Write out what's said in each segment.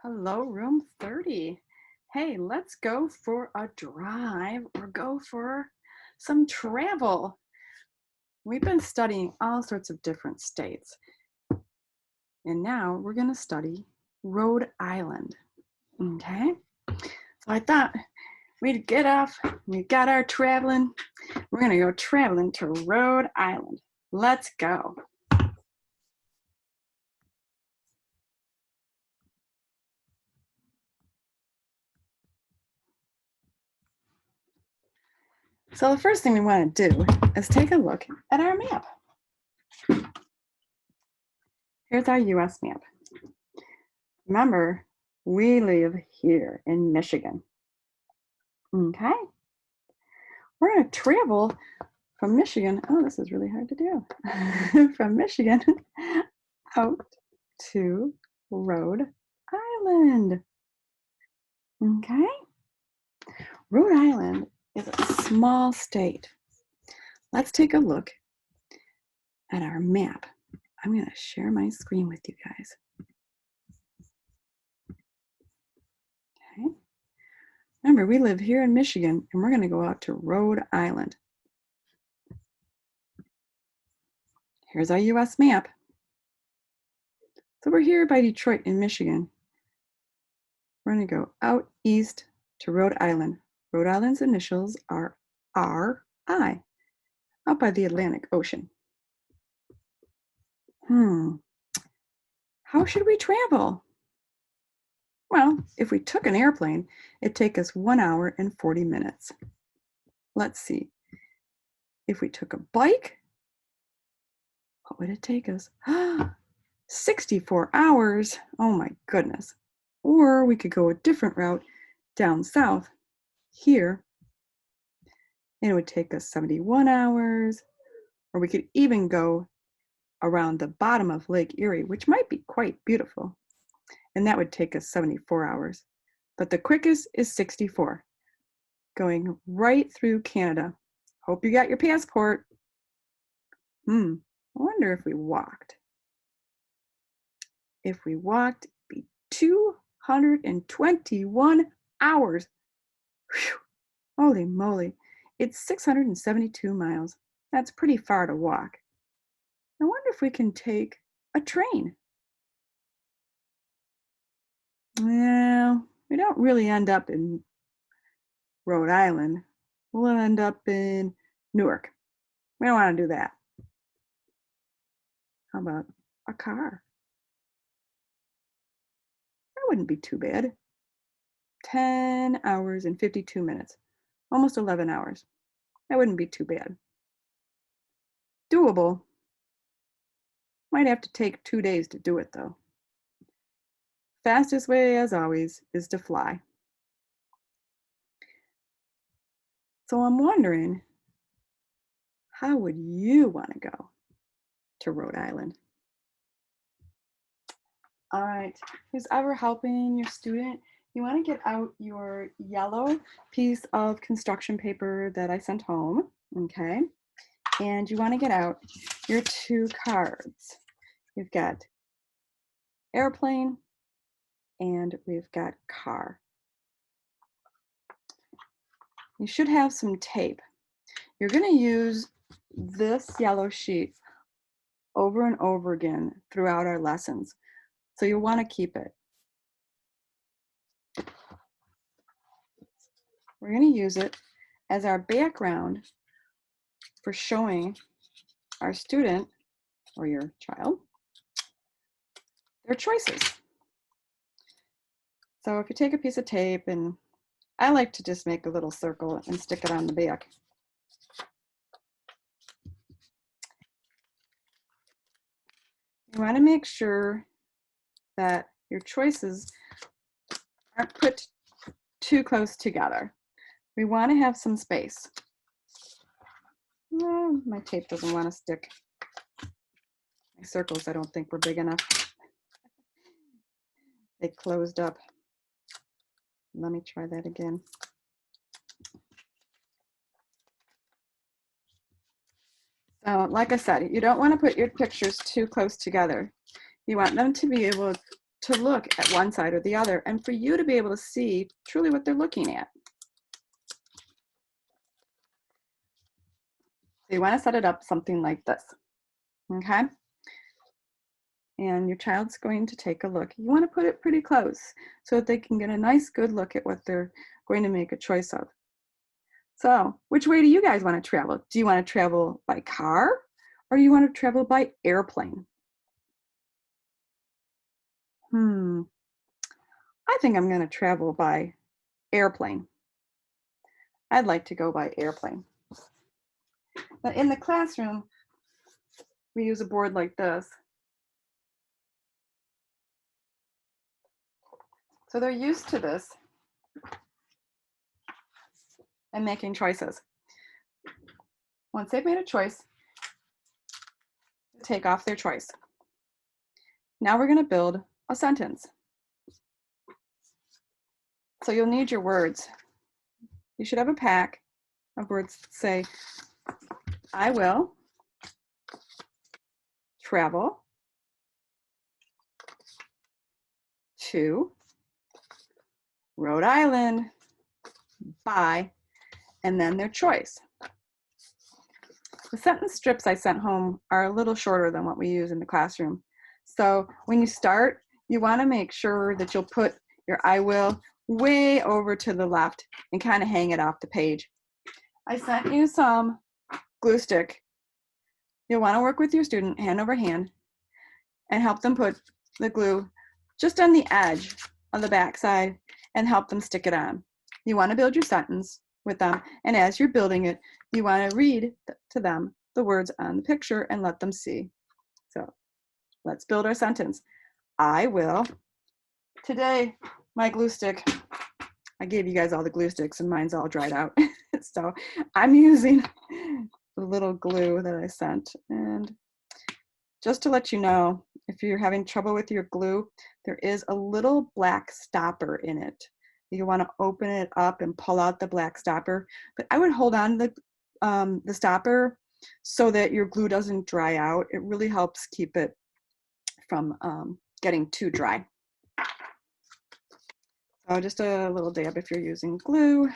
Hello, room 30. Hey, let's go for a drive or go for some travel. We've been studying all sorts of different states, and now we're going to study Rhode Island. Okay? So I thought we'd get off, we got our traveling. We're going to go traveling to Rhode Island. Let's go. So the first thing we want to do is take a look at our map. Here's our US map. Remember, we live here in Michigan. Okay? We're going to travel from Michigan. Oh, this is really hard to do. From Michigan out to Rhode Island. Okay? Rhode Island is a small state. Let's take a look at our map. I'm going to share my screen with you guys. Okay? Remember, we live here in Michigan, and we're going to go out to Rhode Island. Here's our US map. So we're here by Detroit in Michigan. We're going to go out east to Rhode Island. Rhode Island's initials are RI, out by the Atlantic Ocean. How should we travel? Well, if we took an airplane, it'd take us 1 hour and 40 minutes. Let's see. If we took a bike, what would it take us? 64 hours. Oh my goodness. Or we could go a different route down south here, and it would take us 71 hours. Or we could even go around the bottom of Lake Erie, which might be quite beautiful, and that would take us 74 hours. But the quickest is 64, going right through Canada. Hope you got your passport. I wonder if we walked. If we walked, it'd be 221 hours. Whew. Holy moly, it's 672 miles. That's pretty far to walk. I wonder if we can take a train. Well, we don't really end up in Rhode Island. We'll end up in Newark. We don't want to do that. How about a car? That wouldn't be too bad. 10 hours and 52 minutes, almost 11 hours. That wouldn't be too bad. Doable. Might have to take 2 days to do it though. Fastest way, as always, is to fly. So I'm wondering, how would you want to go to Rhode Island? All right, who's ever helping your student, you want to get out your yellow piece of construction paper that I sent home, okay? And you want to get out your 2 cards. We've got airplane and we've got car. You should have some tape. You're going to use this yellow sheet over and over again throughout our lessons. So you'll want to keep it. We're going to use it as our background for showing our student or your child their choices. So if you take a piece of tape, and I like to just make a little circle and stick it on the back. You want to make sure that your choices aren't put too close together. We want to have some space. Oh, my tape doesn't want to stick. My circles, I don't think were big enough. They closed up. Let me try that again. So like I said, you don't want to put your pictures too close together. You want them to be able to look at one side or the other and for you to be able to see truly what they're looking at. So you want to set it up something like this, okay? And your child's going to take a look. You want to put it pretty close so that they can get a nice good look at what they're going to make a choice of. So which way do you guys want to travel? Do you want to travel by car or do you want to travel by airplane? I think I'm going to travel by airplane. I'd like to go by airplane. But in the classroom, we use a board like this. So they're used to this and making choices. Once they've made a choice, take off their choice. Now we're going to build a sentence. So you'll need your words. You should have a pack of words that say, I will travel to Rhode Island by, and then their choice. The sentence strips I sent home are a little shorter than what we use in the classroom. So when you start, you want to make sure that you'll put your I will way over to the left and kind of hang it off the page. I sent you some glue stick. You'll want to work with your student hand over hand and help them put the glue just on the edge of the back side and help them stick it on. You want to build your sentence with them, and as you're building it, you want to read to them the words on the picture and let them see. So let's build our sentence. I will. Today, my glue stick, I gave you guys all the glue sticks and mine's all dried out. So I'm using the little glue that I sent. And just to let you know, if you're having trouble with your glue, there is a little black stopper in it. You want to open it up and pull out the black stopper, but I would hold on to the stopper so that your glue doesn't dry out. It really helps keep it from getting too dry. So just a little dab if you're using glue.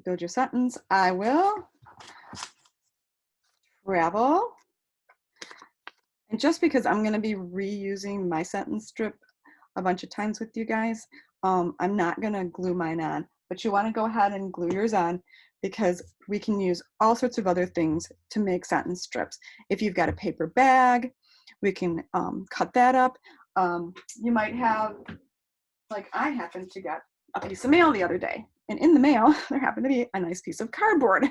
Build your sentence. I will travel. And just because I'm going to be reusing my sentence strip a bunch of times with you guys, I'm not going to glue mine on. But you want to go ahead and glue yours on because we can use all sorts of other things to make sentence strips. If you've got a paper bag, we can cut that up. You might have, like I happened to get a piece of mail the other day, and in the mail there happened to be a nice piece of cardboard.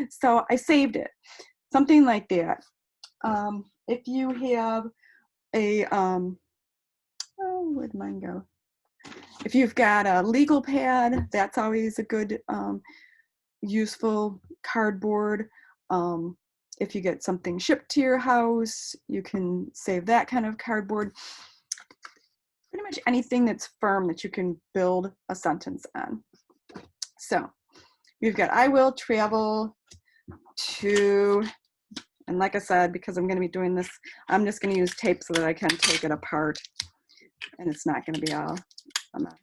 So I saved it, something like that. If you have a, oh, where'd mine go? If you've got a legal pad, that's always a good, useful cardboard. If you get something shipped to your house, you can save that kind of cardboard. Pretty much anything that's firm that you can build a sentence on. So we've got I will travel to, and like I said, because I'm going to be doing this, I'm just going to use tape so that I can take it apart and it's not going to be all a mess.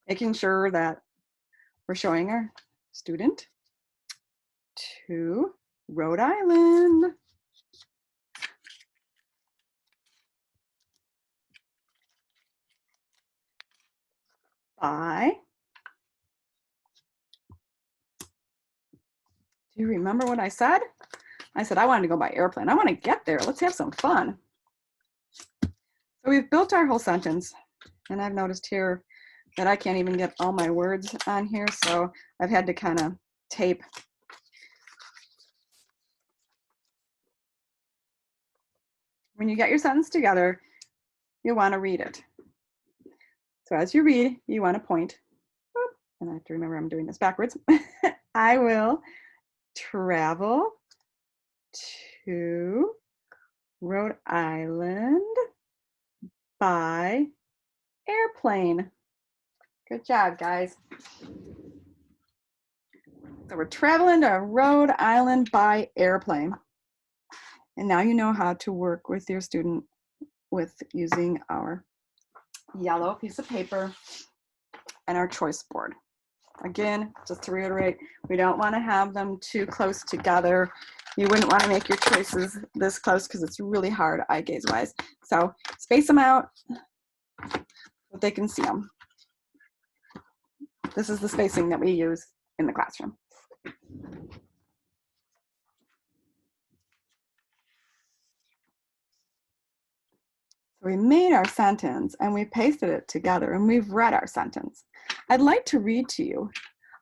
Making sure that we're showing our student to Rhode Island. By, do you remember what I said? I said I wanted to go by airplane. I want to get there. Let's have some fun. So we've built our whole sentence, and I've noticed here that I can't even get all my words on here, so I've had to kind of tape. When you get your sentence together, you want to read it. So as you read, you want to point, and I have to remember I'm doing this backwards. I will travel to Rhode Island by airplane. Good job, guys. So we're traveling to Rhode Island by airplane. And now you know how to work with your student with using our yellow piece of paper and our choice board. Again, just to reiterate, we don't want to have them too close together. You wouldn't want to make your choices this close because it's really hard eye gaze wise. So space them out so they can see them. This is the spacing that we use in the classroom. So we made our sentence and we pasted it together and we've read our sentence. I'd like to read to you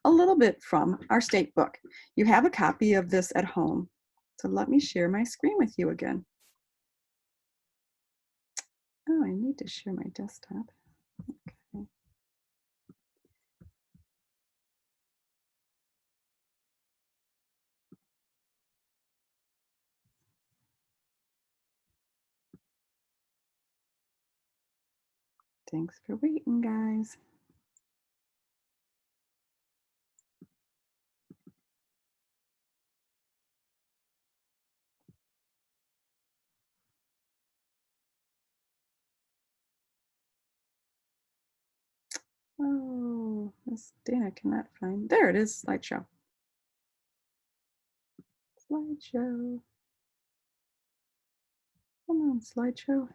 a little bit from our state book. You have a copy of this at home. So let me share my screen with you again. Oh, I need to share my desktop. Okay. Thanks for waiting, guys. Oh, Miss Dana cannot find. There it is, slideshow. Slideshow. Come on, slideshow.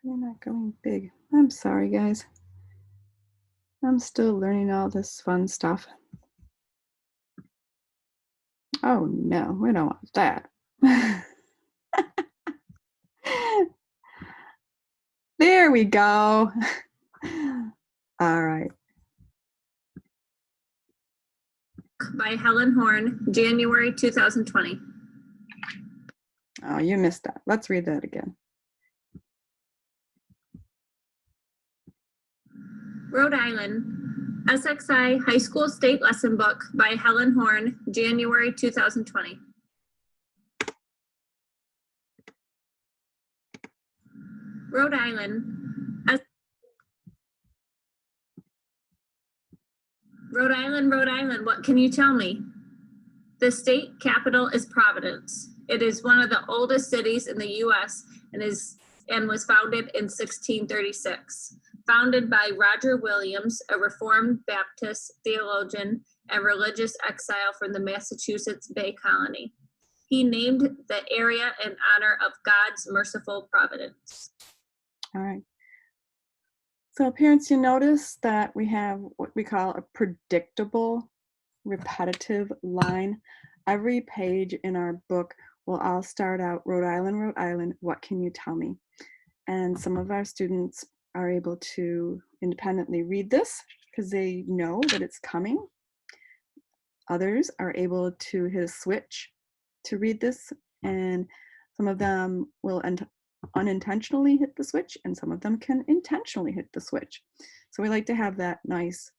You're not going big. I'm sorry, guys. I'm still learning all this fun stuff. Oh no, we don't want that. There we go. All right. By Helen Horn, January 2020. Oh, you missed that. Let's read that again. Rhode Island, SXI High School State Lesson Book by Helen Horn, January 2020. Rhode Island, Rhode Island, Rhode Island, what can you tell me? The state capital is Providence. It is one of the oldest cities in the U.S. and was founded in 1636. Founded by Roger Williams, a Reformed Baptist theologian and religious exile from the Massachusetts Bay Colony. He named the area in honor of God's merciful providence. All right. So parents, you notice that we have what we call a predictable, repetitive line. Every page in our book will all start out, Rhode Island, what can you tell me? And some of our students are able to independently read this because they know that it's coming. Others are able to hit a switch to read this, and some of them will unintentionally hit the switch, and some of them can intentionally hit the switch. So we like to have that nice,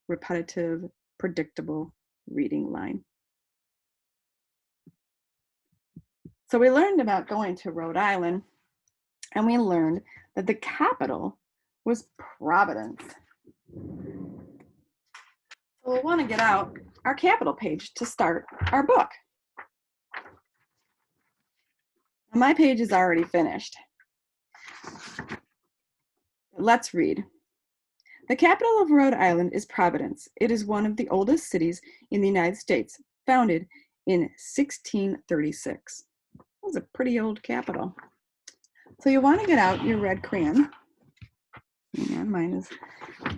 repetitive, predictable reading line. So we learned about going to Rhode Island, and we learned that the capital was Providence. So we'll want to get out our capital page to start our book. My page is already finished. Let's read. The capital of Rhode Island is Providence. It is one of the oldest cities in the United States, founded in 1636. That was a pretty old capital. So you want to get out your red crayon. Hang on, mine is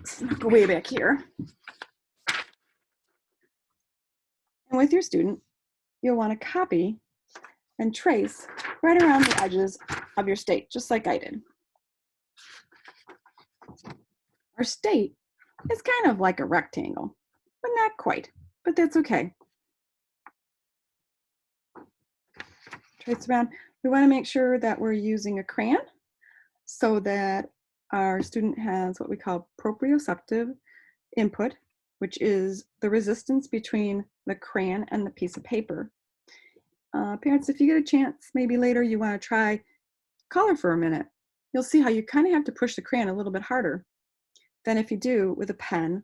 snuck way back here. And with your student, you'll want to copy and trace right around the edges of your state, just like I did. Our state is kind of like a rectangle, but not quite, but that's okay. Trace around. We want to make sure that we're using a crayon so that our student has what we call proprioceptive input, which is the resistance between the crayon and the piece of paper. Parents, if you get a chance, maybe later you want to try color for a minute. You'll see how you kind of have to push the crayon a little bit harder than if you do with a pen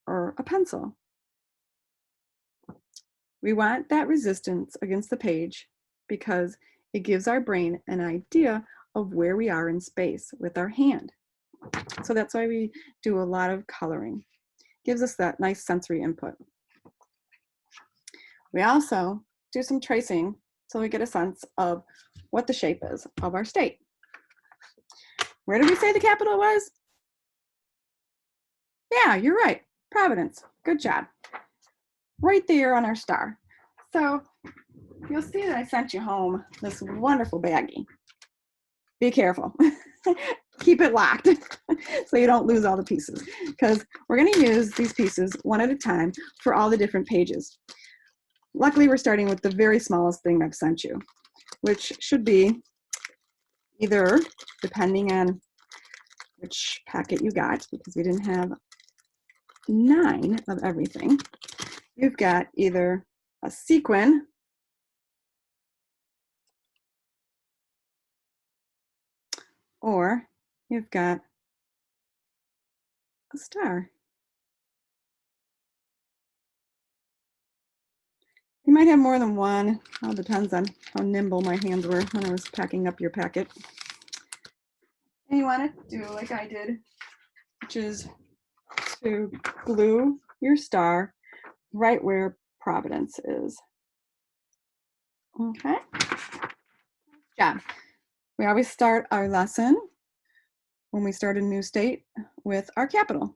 or a pencil. We want that resistance against the page because it gives our brain an idea of where we are in space with our hand. So that's why we do a lot of coloring. Gives us that nice sensory input. We also do some tracing so we get a sense of what the shape is of our state. Where did we say the capital was? Yeah, you're right, Providence. Good job. Right there on our star. So you'll see that I sent you home this wonderful baggie. Be careful. Keep it locked so you don't lose all the pieces, because we're going to use these pieces one at a time for all the different pages. Luckily, we're starting with the very smallest thing I've sent you, which should be either, depending on which packet you got, because we didn't have 9 of everything, you've got either a sequin or you've got a star. You might have more than one. All depends on how nimble my hands were when I was packing up your packet. And you want to do like I did, which is to glue your star right where Providence is. Okay. Good job. We always start our lesson when we start a new state with our capital.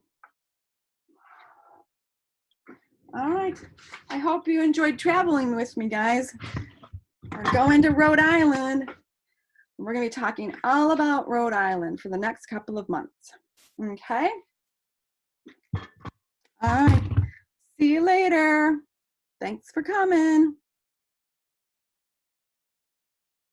All right. I hope you enjoyed traveling with me, guys. We're going to Rhode Island. We're going to be talking all about Rhode Island for the next couple of months. Okay? All right. See you later. Thanks for coming.